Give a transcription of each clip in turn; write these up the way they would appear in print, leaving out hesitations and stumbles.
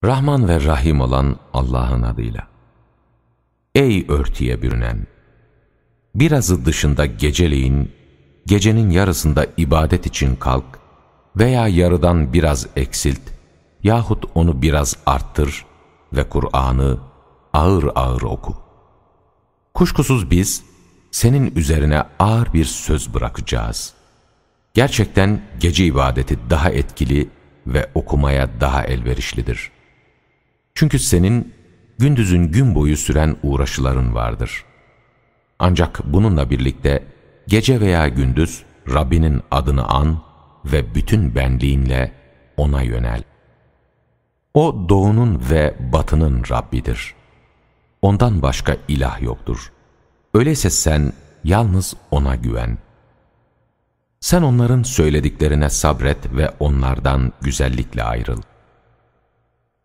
Rahman ve Rahim olan Allah'ın adıyla. Ey örtüye bürünen! Birazı dışında geceleyin, gecenin yarısında ibadet için kalk veya yarıdan biraz eksilt yahut onu biraz arttır ve Kur'an'ı ağır ağır oku. Kuşkusuz biz senin üzerine ağır bir söz bırakacağız. Gerçekten gece ibadeti daha etkili ve okumaya daha elverişlidir. Çünkü senin gündüzün gün boyu süren uğraşıların vardır. Ancak bununla birlikte gece veya gündüz Rabbinin adını an ve bütün benliğinle O'na yönel. O doğunun ve batının Rabbidir. Ondan başka ilah yoktur. Öyleyse sen yalnız O'na güven. Sen onların söylediklerine sabret ve onlardan güzellikle ayrıl.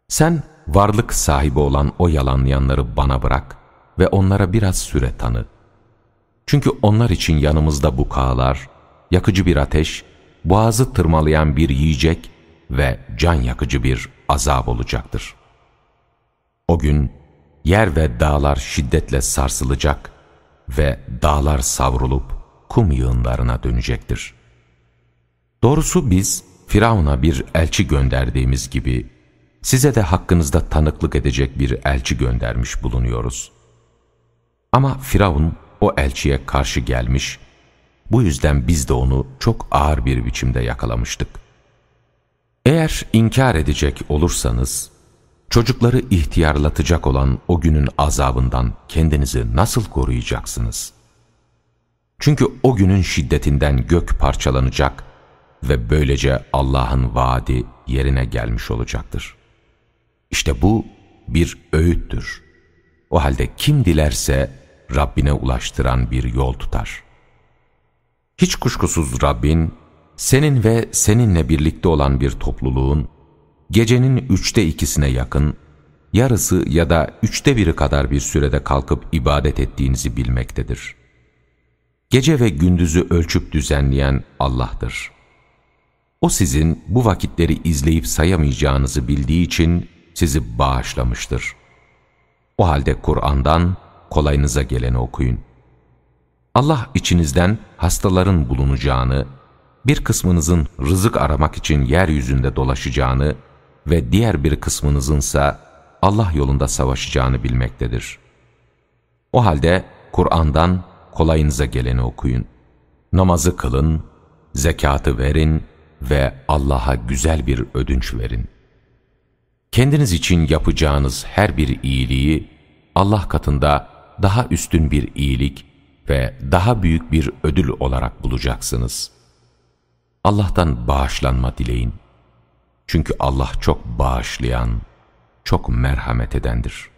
Sen varlık sahibi olan o yalanlayanları bana bırak ve onlara biraz süre tanı. Çünkü onlar için yanımızda bukağılar, yakıcı bir ateş, boğazı tırmalayan bir yiyecek ve can yakıcı bir azap olacaktır. O gün yer ve dağlar şiddetle sarsılacak ve dağlar savrulup kum yığınlarına dönecektir. Doğrusu biz Firavun'a bir elçi gönderdiğimiz gibi size de hakkınızda tanıklık edecek bir elçi göndermiş bulunuyoruz. Ama Firavun o elçiye karşı gelmiş, bu yüzden biz de onu çok ağır bir biçimde yakalamıştık. Eğer inkar edecek olursanız, çocukları ihtiyarlatacak olan o günün azabından kendinizi nasıl koruyacaksınız? Çünkü o günün şiddetinden gök parçalanacak ve böylece Allah'ın vaadi yerine gelmiş olacaktır. İşte bu bir öğüttür. O halde kim dilerse Rabbine ulaştıran bir yol tutar. Hiç kuşkusuz Rabbin, senin ve seninle birlikte olan bir topluluğun, gecenin 2/3'üne yakın, yarısı ya da 1/3 kadar bir sürede kalkıp ibadet ettiğinizi bilmektedir. Gece ve gündüzü ölçüp düzenleyen Allah'tır. O sizin bu vakitleri izleyip sayamayacağınızı bildiği için sizi bağışlamıştır. O halde Kur'an'dan kolayınıza geleni okuyun. Allah içinizden hastaların bulunacağını, bir kısmınızın rızık aramak için yeryüzünde dolaşacağını ve diğer bir kısmınızınsa Allah yolunda savaşacağını bilmektedir. O halde Kur'an'dan kolayınıza geleni okuyun. Namazı kılın, zekatı verin ve Allah'a güzel bir ödünç verin. Kendiniz için yapacağınız her bir iyiliği Allah katında daha üstün bir iyilik ve daha büyük bir ödül olarak bulacaksınız. Allah'tan bağışlanma dileyin. Çünkü Allah çok bağışlayan, çok merhamet edendir.